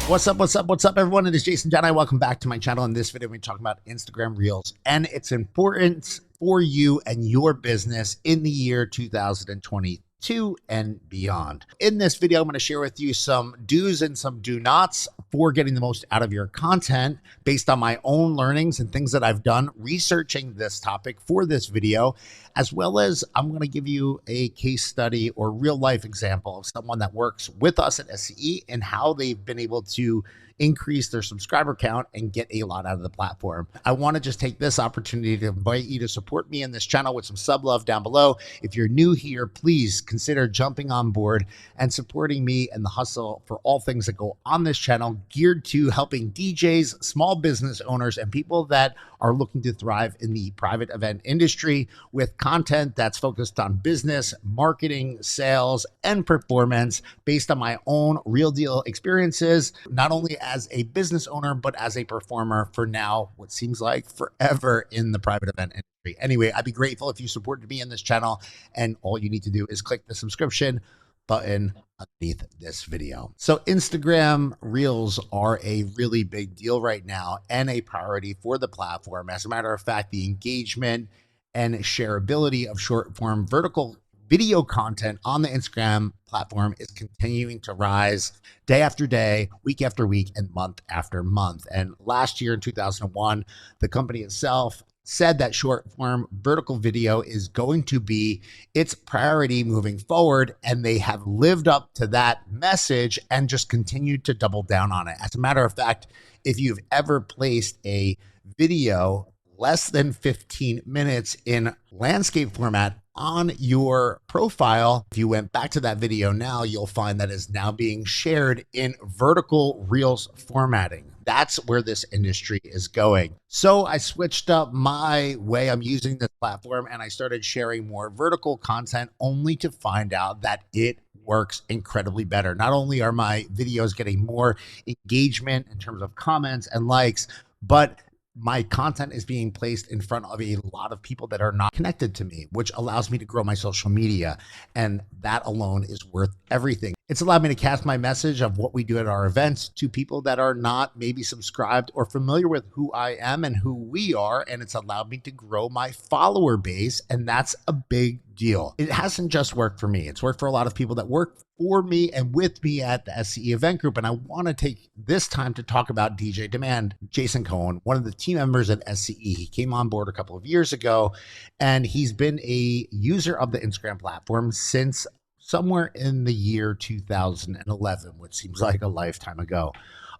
What's up, everyone? It is Jason Jani. Welcome back to my channel. In this video, we're talking about Instagram Reels and its importance for you and your business in the year 2022 and beyond. In this video, I'm going to share with you some do's and some do nots for getting the most out of your content based on my own learnings and things that I've done researching this topic for this video, as well as I'm going to give you a case study or real life example of someone that works with us at SCE and how they've been able to increase their subscriber count and get a lot out of the platform. I want to just take this opportunity to invite you to support me in this channel with some sub love down below. If you're new here, please consider jumping on board and supporting me and the hustle for all things that go on this channel geared to helping DJs, small business owners, and people that are looking to thrive in the private event industry with content that's focused on business, marketing, sales, and performance based on my own real deal experiences, not only as a business owner, but as a performer for now, what seems like forever in the private event industry. Anyway, I'd be grateful if you supported me in this channel, and all you need to do is click the subscription button underneath this video. So Instagram Reels are a really big deal right now and a priority for the platform. As a matter of fact, the engagement and shareability of short form vertical video content on the Instagram platform is continuing to rise day after day, week after week, and month after month. And last year in 2001, the company itself said that short form vertical video is going to be its priority moving forward, and they have lived up to that message and just continued to double down on it. As a matter of fact, if you've ever placed a video less than 15 minutes in landscape format on your profile, if you went back to that video now, you'll find that is now being shared in vertical Reels formatting. That's where this industry is going. So I switched up my way I'm using this platform and I started sharing more vertical content, only to find out that it works incredibly better. Not only are my videos getting more engagement in terms of comments and likes, but my content is being placed in front of a lot of people that are not connected to me, which allows me to grow my social media. And that alone is worth everything. It's allowed me to cast my message of what we do at our events to people that are not maybe subscribed or familiar with who I am and who we are. And it's allowed me to grow my follower base. And that's a big deal. It hasn't just worked for me. It's worked for a lot of people that work for me and with me at the SCE event group. And I want to take this time to talk about DJ Demand, Jason Cohen, one of the team members at SCE. He came on board a couple of years ago, and he's been a user of the Instagram platform since somewhere in the year 2011, which seems like a lifetime ago.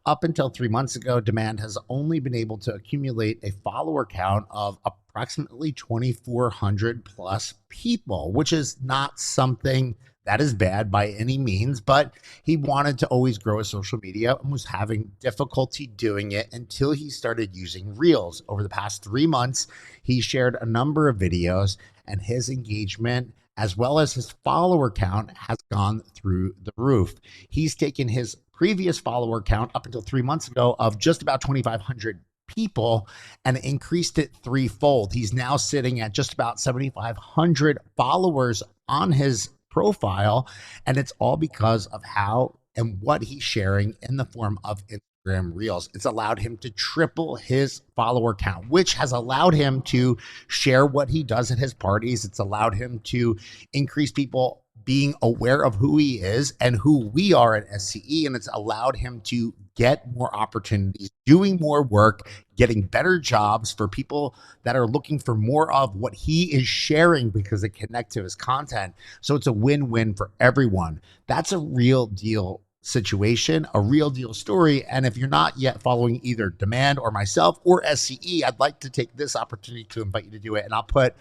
Up until 3 months ago, Demand has only been able to accumulate a follower count of approximately 2,400 plus people, which is not something that is bad by any means, but he wanted to always grow his social media and was having difficulty doing it until he started using Reels. Over the past 3 months, he shared a number of videos, and his engagement as well as his follower count has gone through the roof. He's taken his previous follower count up until 3 months ago of just about 2,500 people and increased it threefold. He's now sitting at just about 7,500 followers on his profile, and it's all because of how and what he's sharing in the form of Instagram Reels. It's allowed him to triple his follower count, which has allowed him to share what he does at his parties. It's allowed him to increase people being aware of who he is and who we are at SCE, and it's allowed him to get more opportunities, doing more work, getting better jobs for people that are looking for more of what he is sharing because it connects to his content. So it's a win-win for everyone. That's a real deal situation, a real deal story. And if you're not yet following either Demand or myself or SCE, I'd like to take this opportunity to invite you to do it. And I'll put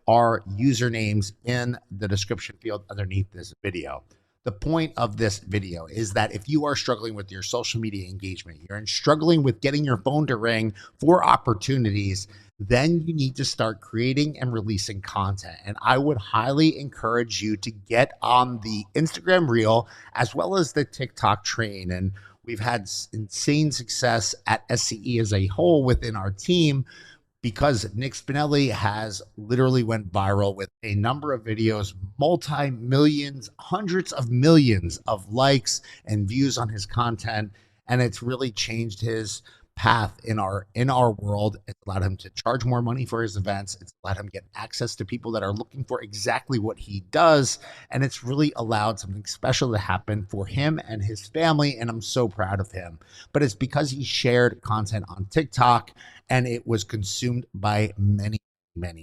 our usernames in the description field underneath this video. The point of this video is that if you are struggling with your social media engagement, you're struggling with getting your phone to ring for opportunities, then you need to start creating and releasing content. And I would highly encourage you to get on the Instagram Reel as well as the TikTok train. And we've had insane success at SCE as a whole within our team, because Nick Spinelli has literally went viral with a number of videos, multi-millions, hundreds of millions of likes and views on his content. and it's really changed his path in our world. It's allowed him to charge more money for his events. It's allowed him to get access to people that are looking for exactly what he does, and it's really allowed something special to happen for him and his family, and I'm so proud of him. But it's because he shared content on TikTok and it was consumed by many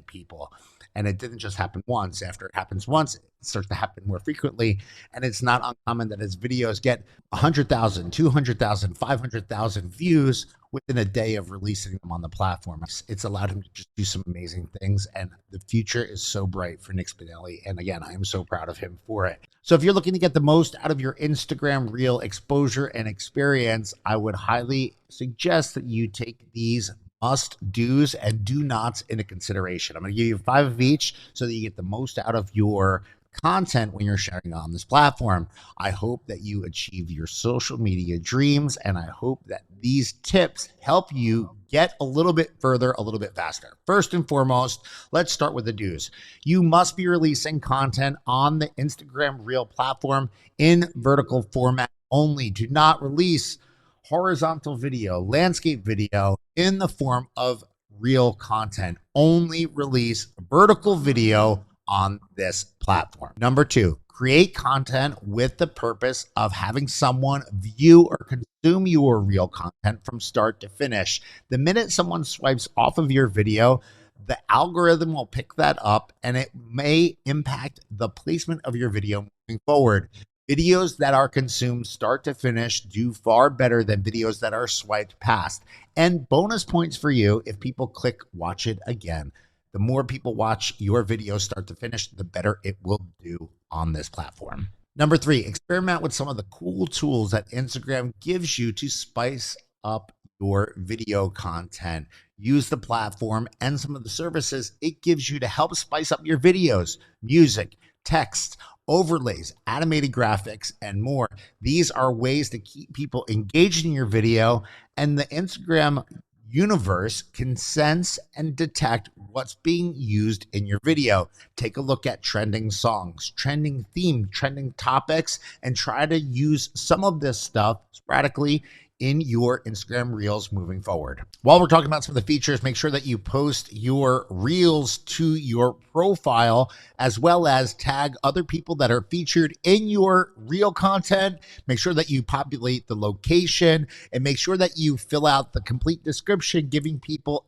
people. And it didn't just happen once. After it happens once, it starts to happen more frequently. And it's not uncommon that his videos get 100,000, 200,000, 500,000 views within a day of releasing them on the platform. It's allowed him to just do some amazing things. And the future is so bright for Nick Spinelli. And again, I am so proud of him for it. So if you're looking to get the most out of your Instagram Reel exposure and experience, I would highly suggest that you take these must do's and do nots into consideration. I'm going to give you 5 of each so that you get the most out of your content when you're sharing on this platform. I hope that you achieve your social media dreams, and I hope that these tips help you get a little bit further, a little bit faster. First and foremost, let's start with the do's. You must be releasing content on the Instagram Reel platform in vertical format only. Do not release horizontal video, landscape video in the form of Reel content. Only release vertical video on this platform. Number 2, create content with the purpose of having someone view or consume your Reel content from start to finish. The minute someone swipes off of your video, the algorithm will pick that up and it may impact the placement of your video moving forward. Videos that are consumed start to finish do far better than videos that are swiped past. And bonus points for you if people click watch it again. The more people watch your video start to finish, the better it will do on this platform. Number 3, experiment with some of the cool tools that Instagram gives you to spice up your video content. Use the platform and some of the services it gives you to help spice up your videos, music, text, overlays, animated graphics, and more. These are ways to keep people engaged in your video, and the Instagram universe can sense and detect what's being used in your video. Take a look at trending songs, trending theme, trending topics, and try to use some of this stuff sporadically in your Instagram Reels moving forward. While we're talking about some of the features, make sure that you post your Reels to your profile, as well as tag other people that are featured in your Reel content. Make sure that you populate the location and make sure that you fill out the complete description, giving people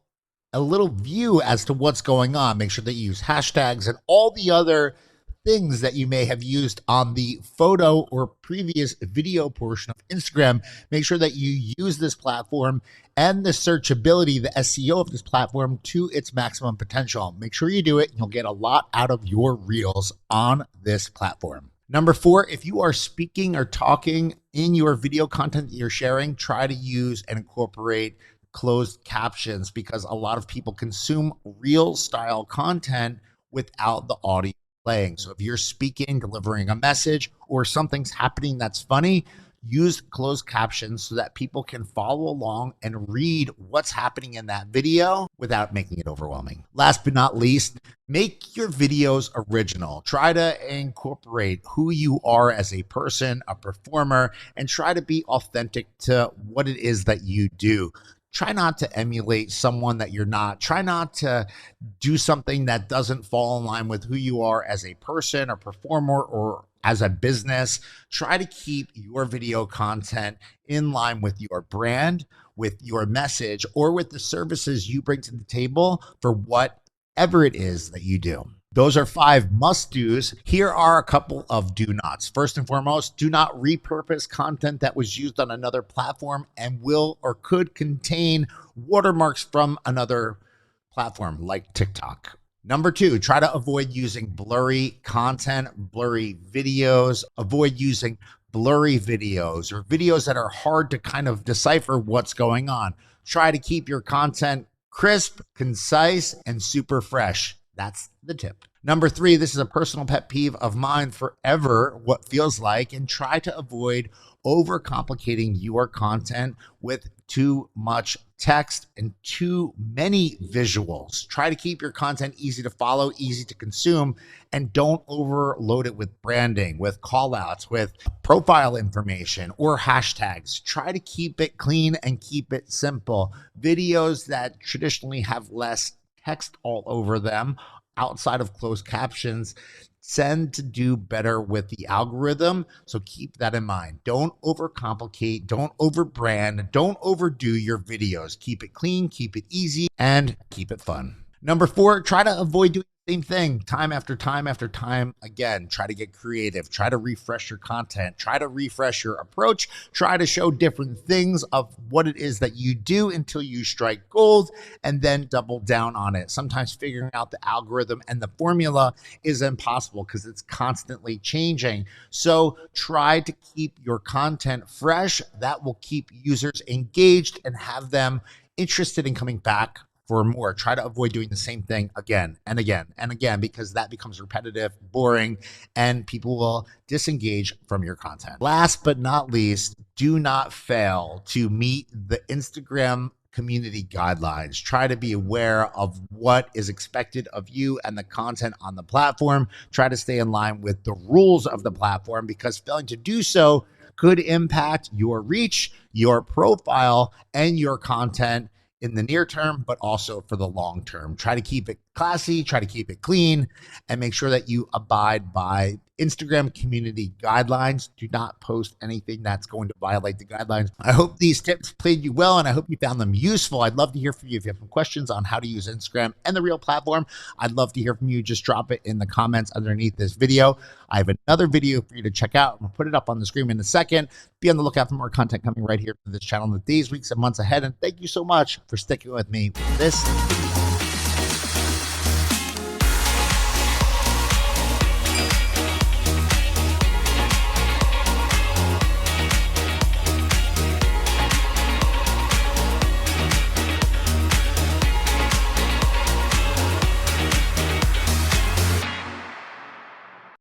a little view as to what's going on. Make sure that you use hashtags and all the other things that you may have used on the photo or previous video portion of Instagram. Make sure that you use this platform and the searchability, the SEO of this platform to its maximum potential. Make sure you do it and you'll get a lot out of your Reels on this platform. Number 4, if you are speaking or talking in your video content that you're sharing, try to use and incorporate closed captions, because a lot of people consume Reel style content without the audio playing. So if you're speaking, delivering a message, or something's happening that's funny, use closed captions so that people can follow along and read what's happening in that video without making it overwhelming. Last but not least, make your videos original. Try to incorporate who you are as a person, a performer, and try to be authentic to what it is that you do. Try not to emulate someone that you're not. Try not to do something that doesn't fall in line with who you are as a person, a performer, or as a business. Try to keep your video content in line with your brand, with your message, or with the services you bring to the table for whatever it is that you do. Those are 5 must-dos. Here are a couple of do-nots. First and foremost, do not repurpose content that was used on another platform and will or could contain watermarks from another platform like TikTok. Number 2, try to avoid using blurry content, blurry videos. Avoid using blurry videos or videos that are hard to kind of decipher what's going on. Try to keep your content crisp, concise, and super fresh. That's the tip. Number 3, this is a personal pet peeve of mine forever, what feels like, and try to avoid overcomplicating your content with too much text and too many visuals. Try to keep your content easy to follow, easy to consume, and don't overload it with branding, with call outs, with profile information or hashtags. Try to keep it clean and keep it simple. Videos that traditionally have less text all over them outside of closed captions tend to do better with the algorithm. So keep that in mind. Don't overcomplicate, don't overbrand, don't overdo your videos. Keep it clean, keep it easy, and keep it fun. Number 4, try to avoid doing the same thing time after time after time again. Try to get creative, try to refresh your content, try to refresh your approach, try to show different things of what it is that you do until you strike gold, and then double down on it. Sometimes figuring out the algorithm and the formula is impossible because it's constantly changing. So try to keep your content fresh. That will keep users engaged and have them interested in coming back for more. Try to avoid doing the same thing again and again and again, because that becomes repetitive, boring, and people will disengage from your content. Last but not least, do not fail to meet the Instagram community guidelines. Try to be aware of what is expected of you and the content on the platform. Try to stay in line with the rules of the platform, because failing to do so could impact your reach, your profile, and your content in the near term, but also for the long term. Try to keep it classy, try to keep it clean, and make sure that you abide by Instagram community guidelines. Do not post anything that's going to violate the guidelines. I hope these tips played you well, and I hope you found them useful. I'd love to hear from you. If you have some questions on how to use Instagram and the Reel platform, I'd love to hear from you. Just drop it in the comments underneath this video. I have another video for you to check out. I'm gonna put it up on the screen in a second. Be on the lookout for more content coming right here to this channel in the days, weeks, and months ahead. And thank you so much for sticking with me for this video.